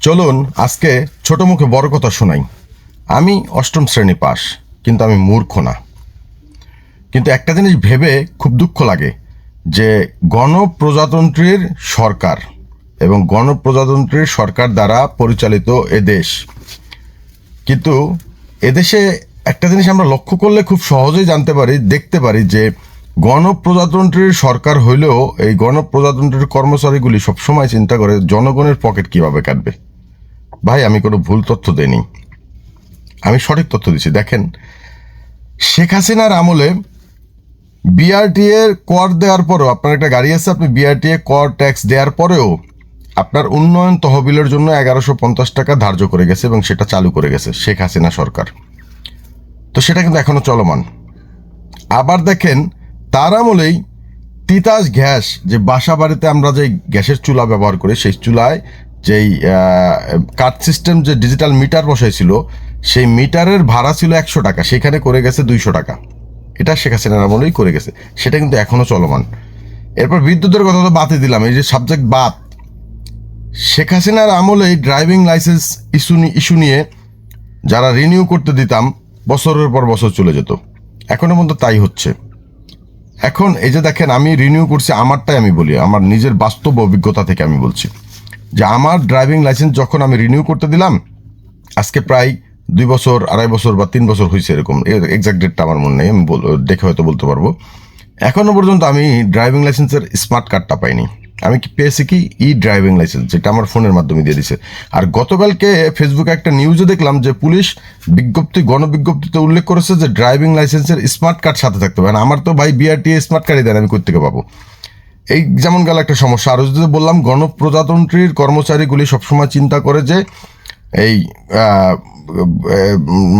চলুন আজকে ছোট মুখে বড় কথা শোনাই। আমি অষ্টম শ্রেণী পাস, কিন্তু আমি মূর্খ না। কিন্তু একটা জিনিস ভেবে খুব দুঃখ লাগে যে গণপ্রজাতন্ত্রীর সরকার এবং গণপ্রজাতন্ত্রীর সরকার দ্বারা পরিচালিত এদেশ, কিন্তু এদেশে একটা জিনিস আমরা লক্ষ্য করলে খুব সহজেই জানতে পারি, দেখতে পারি যে গণপ্রজাতন্ত্রীর সরকার হইলেও এই গণপ্রজাতন্ত্রীর কর্মচারীগুলি সবসময় চিন্তা করে জনগণের পকেট কিভাবে কাটবে। ভাই, আমি কোনো ভুল তথ্য দেইনি, আমি সঠিক তথ্য দিচ্ছি। দেখেন, শেখ হাসিনার আমলে বিআরটিএ কর দেওয়ার পরেও, আপনার একটা গাড়ি আছে, আপনি বিআরটিএ কর ট্যাক্স দেওয়ার পরেও আপনার উন্নয়ন তহবিলের জন্য 1150 টাকা ধার্য করে গেছে এবং সেটা চালু করে গেছে শেখ হাসিনা সরকার। তো সেটা কিন্তু এখনো চলমান। আবার দেখেন, তার আমলেই তিতাস গ্যাস, যে বাসা বাড়িতে আমরা যে গ্যাসের চুলা ব্যবহার করি, সেই চুলায় যেই কার্ড সিস্টেম, যে ডিজিটাল মিটার বসাইছিল, সেই মিটারের ভাড়া ছিল 100 টাকা, সেখানে করে গেছে 200 টাকা। এটা শেখ হাসিনার আমলেই করে গেছে, সেটা কিন্তু এখনো চলমান। এরপর বিদ্যুতের কথা তো বাদই দিলাম, এই যে সাবজেক্ট বাদ। শেখ হাসিনার আমলেই ড্রাইভিং লাইসেন্স ইস্যু নিয়ে যারা রিনিউ করতে দিতাম, বছরের পর বছর চলে যেত, এখনো পর্যন্ত তাই হচ্ছে। এখন এই যে দেখেন, আমি রিনিউ করছি, আমারটাই আমি বলি, আমার নিজের বাস্তব অভিজ্ঞতা থেকে আমি বলছি যে আমার ড্রাইভিং লাইসেন্স যখন আমি রিনিউ করতে দিলাম, আজকে প্রায় 2 বছর, 2.5 বছর বা 3 বছর হয়েছে, এরকম এক্সাক্ট ডেটটা আমার মনে নেই, আমি দেখে হয়তো বলতে পারবো। এখনো পর্যন্ত আমি ড্রাইভিং লাইসেন্সের স্মার্ট কার্ডটা পাইনি। আমি কি পেয়েছি কি ই ড্রাইভিং লাইসেন্স, যেটা আমার ফোনের মাধ্যমে দিয়ে দিছে। আর গতকালকে ফেসবুকে একটা নিউজে দেখলাম যে পুলিশ গণবিজ্ঞপ্তিতে উল্লেখ করেছে যে ড্রাইভিং লাইসেন্সের স্মার্ট কার্ড সাথে থাকতে হবে। আমার তো ভাই বিআরটিএ স্মার্ট কার্ডই দেন, আমি কোথা থেকে পাবো? এই যেমন গেল একটা সমস্যা। আর যদি বললাম, গণপ্রজাতন্ত্রীর কর্মচারীগুলি সবসময় চিন্তা করে যে এই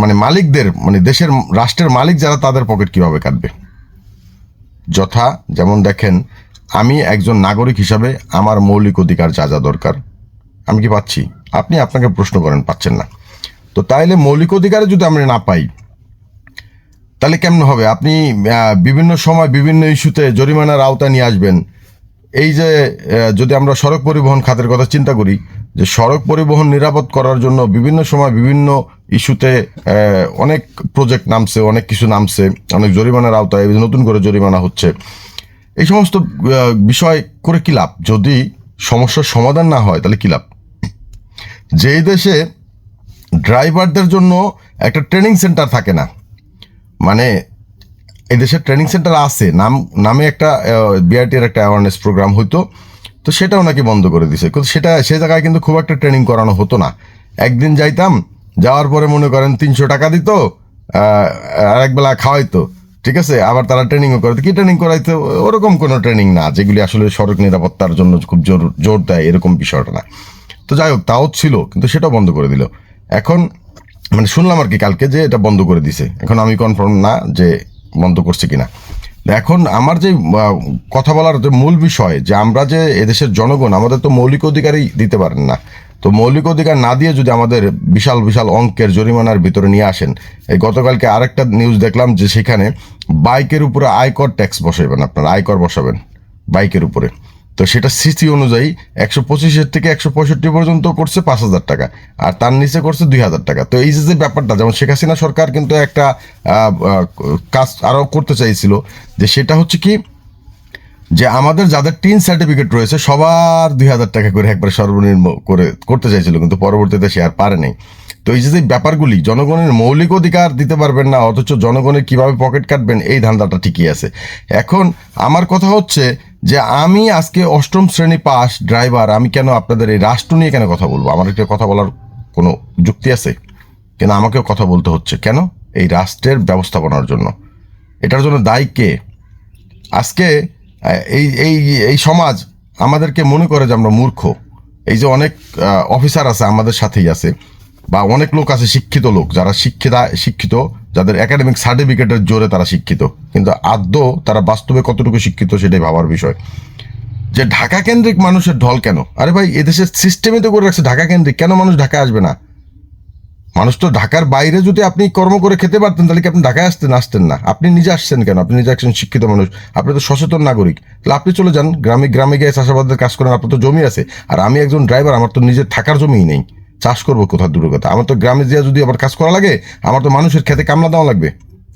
মানে মালিকদের, মানে দেশের রাষ্ট্রের মালিক যারা, তাদের পকেট কিভাবে কাটবে। যেমন দেখেন, আমি একজন নাগরিক হিসাবে আমার মৌলিক অধিকার যা যা দরকার আমি কি পাচ্ছি? আপনি আপনাকে প্রশ্ন করেন, পাচ্ছেন না। তো তাইলে মৌলিক অধিকারে যদি আমরা না পাই, তাহলে কেমন হবে? আপনি বিভিন্ন সময় বিভিন্ন ইস্যুতে জরিমানার আওতায় নিয়ে আসবেন। এই যে যদি আমরা সড়ক পরিবহন খাতের কথা চিন্তা করি, যে সড়ক পরিবহন নিরাপদ করার জন্য বিভিন্ন সময় বিভিন্ন ইস্যুতে অনেক প্রজেক্ট নামছে, অনেক কিছু নামছে, অনেক জরিমানার আওতায় নতুন করে জরিমানা হচ্ছে। এই সমস্ত বিষয় করে কি লাভ? যদি সমস্যার সমাধান না হয় তাহলে কি লাভ? যেই দেশে ড্রাইভারদের জন্য একটা ট্রেনিং সেন্টার থাকে না, মানে এই দেশে ট্রেনিং সেন্টার আছে, নামে একটা বিআরটির একটা অ্যাওয়ারনেস প্রোগ্রাম হইতো, তো সেটাও নাকি বন্ধ করে দিছে। কিন্তু সে জায়গায় কিন্তু খুব একটা ট্রেনিং করানো হতো না। একদিন যাইতাম, যাওয়ার পরে মনে করেন 300 টাকা দিত, আর একবেলা খাওয়াইতো, ঠিক আছে, আবার তারা ট্রেনিংও করে। কি ট্রেনিং করাইতো? ওরকম কোনো ট্রেনিং না যেগুলি আসলে সড়ক নিরাপত্তার জন্য খুব জোর দেয়, এরকম বিষয়টা না। তো যাই হোক, তাও ছিল, কিন্তু সেটাও বন্ধ করে দিল। এখন মানে শুনলাম আর কি কালকে যে এটা বন্ধ করে দিছে। এখন আমি কনফার্ম না যে বন্ধ করছে কিনা। এখন আমার যে কথা বলার যে মূল বিষয়, যে আমরা যে এদেশের জনগণ, আমাদের তো মৌলিক অধিকারই দিতে পারেন না। তো মৌলিক অধিকার না দিয়ে যদি আমাদের বিশাল বিশাল অঙ্কের জরিমানার ভিতরে নিয়ে আসেন, এই গতকালকে আরেকটা নিউজ দেখলাম যে সেখানে বাইকের উপরে আয়কর ট্যাক্স বসাবেন, আপনারা আয়কর বসাবেন বাইকের উপরে। তো সেটা সিসি অনুযায়ী 125 থেকে 165 পর্যন্ত করছে 5,000 টাকা, আর তার নিচে করছে 2,000 টাকা। তো এই যে ব্যাপারটা, যেমন শেখ হাসিনা সরকার কিন্তু একটা কাজ আরও করতে চাইছিল, যে সেটা হচ্ছে কি, যে আমাদের যাদের টিন সার্টিফিকেট রয়েছে সবার 2,000 টাকা করে একবার সর্বনিম্ন করে করতে চাইছিল, কিন্তু পরবর্তীতে সে আর পারে নাই। তো এই যে ব্যাপারগুলি, জনগণের মৌলিক অধিকার দিতে পারবেন না, অথচ জনগণের কিভাবে পকেট কাটবেন, এই ধান্দাটা ঠিকই আছে। এখন আমার কথা হচ্ছে যে আমি আজকে অষ্টম শ্রেণী পাস ড্রাইভার, আমি কেন আপনাদের এই রাষ্ট্র নিয়ে কেন কথা বলবো? আমার একটা কথা বলার কোনো যুক্তি আছে? কেন আমাকেও কথা বলতে হচ্ছে? কেন? এই রাষ্ট্রের ব্যবস্থাপনার জন্য। এটার জন্য দায়ী কে? আজকে এই এই এই সমাজ আমাদেরকে মনে করে যে আমরা মূর্খ। এই যে অনেক অফিসার আছে আমাদের সাথেই আছে, বা অনেক লোক আছে, শিক্ষিত লোক, যারা শিক্ষিত, যাদের একাডেমিক সার্টিফিকেটের জোরে তারা শিক্ষিত, কিন্তু আদৌ তারা বাস্তবে কতটুকু শিক্ষিত সেটাই ভাবার বিষয়। যে ঢাকা কেন্দ্রিক মানুষের ঢল কেন? আরে ভাই, এদেশের সিস্টেমে তো করে রাখছে ঢাকা কেন্দ্রিক, কেন মানুষ ঢাকায় আসবে না? মানুষ তো ঢাকার বাইরে যদি আপনি কর্ম করে খেতে পারতেন, তাহলে কি আপনি ঢাকায় আসতেন না? আপনি নিজে আসছেন কেন? আপনি নিজে একজন শিক্ষিত মানুষ, আপনি তো সচেতন নাগরিক, তাহলে আপনি চলে যান গ্রামে গিয়ে চাষাবাদের কাজ করেন, আপনার তো জমি আছে। আর আমি একজন ড্রাইভার, আমার তো নিজের থাকার জমিই নেই। চাষ করবো কোথায় দূরের কথা, আমার তো গ্রামে যা যদি আবার কাজ করা লাগে, আমার তো মানুষের খেতে কামলা দেওয়া লাগবে।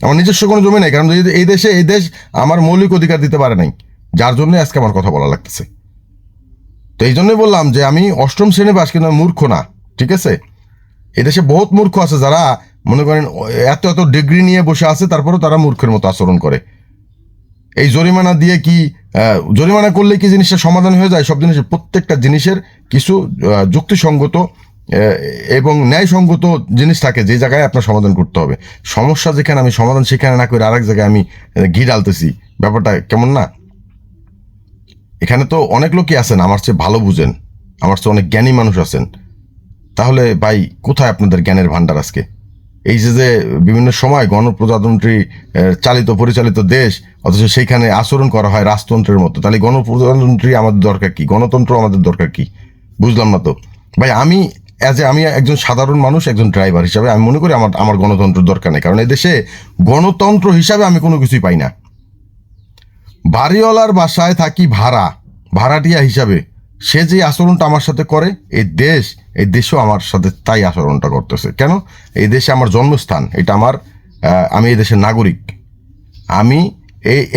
আমার নিজস্ব কোনো জমি নাই, কারণ এই দেশ আমার মৌলিক অধিকার দিতে পারে নাই, যার জন্য আজকে আমার কথা বলা লাগতেছে। তো এই জন্যই বললাম যে আমি অষ্টম শ্রেণী পাস, কিন্তু আমি মূর্খ না, ঠিক আছে? এদেশে বহুত মূর্খ আছে যারা মনে করেন এত এত ডিগ্রি নিয়ে বসে আছে, তারপরেও তারা মূর্খের মতো আচরণ করে। এই জরিমানা দিয়ে কি জরিমানা করলে কি জিনিসটা সমাধান হয়ে যায়? সব জিনিসের প্রত্যেকটা জিনিসের কিছু যুক্তিসঙ্গত এবং ন্যায়সঙ্গত জিনিস থাকে, যে জায়গায় আপনার সমাধান করতে হবে। সমস্যা যেখানে আমি সমাধান সেখানে না করে আরেক জায়গায় আমি ঘি ডালতেছি, ব্যাপারটা কেমন না? এখানে তো অনেক লোকই আছেন আমার চেয়ে ভালো বুঝেন, আমার চেয়ে অনেক জ্ঞানী মানুষ আছেন। তাহলে ভাই কোথায় আপনাদের জ্ঞানের ভান্ডার আজকে? এই যে বিভিন্ন সময় গণপ্রজাতন্ত্রী চালিত পরিচালিত দেশ, অথচ সেইখানে আচরণ করা হয় রাজতন্ত্রের মতো। তাহলে গণপ্রজাতন্ত্রী আমাদের দরকার কি? গণতন্ত্র আমাদের দরকার কি? বুঝলাম না তো ভাই। আমি একজন সাধারণ মানুষ, একজন ড্রাইভার হিসাবে আমি মনে করি আমার গণতন্ত্র দরকার নেই, কারণ এই দেশে গণতন্ত্র হিসাবে আমি কোনো কিছুই পাই না। বাড়িওয়ালার বাসায় থাকি ভাড়াটিয়া হিসাবে, সে যে আচরণটা আমার সাথে করে, এই দেশও আমার সাথে তাই আচরণটা করতেছে। কেন? এই দেশে আমার জন্মস্থান, এটা আমার, আমি এই দেশের নাগরিক, আমি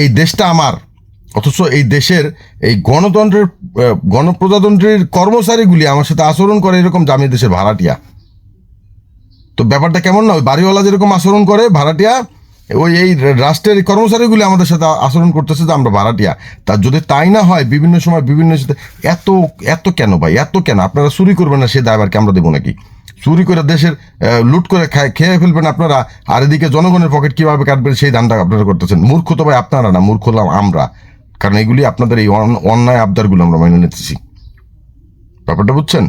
এই দেশটা আমার। অথচ এই দেশের এই গণপ্রজাতন্ত্রীর কর্মচারীগুলি আমার সাথে আচরণ করে এরকম যে আমি দেশের ভাড়াটিয়া। তো ব্যাপারটা কেমন না? ওই বাড়িওয়ালা যেরকম আচরণ করে ভাড়াটিয়া, এই রাষ্ট্রের কর্মচারীগুলি আমাদের সাথে আচরণ করতেছে যে আমরা ভাড়াটিয়া। তার যদি তাই না হয়, বিভিন্ন সময় বিভিন্ন সাথে এত এত কেন ভাই, এত কেন? আপনারা চুরি করবেন না, সে দায়ভারকে আমরা দেবো নাকি? চুরি করে দেশের লুট করে খেয়ে ফেলবেন আপনারা, আর এদিকে জনগণের পকেট কিভাবে কাটবেন সেই ধান্দা আপনারা করতেছেন। মূর্খ তো ভাই আপনারা না, মূর্খ হলাম আমরা, কারণ এগুলি আপনাদের এই অন্যায় আবদারগুলো আমরা মেনে নিতেছি। ব্যাপারটা বুঝছেন?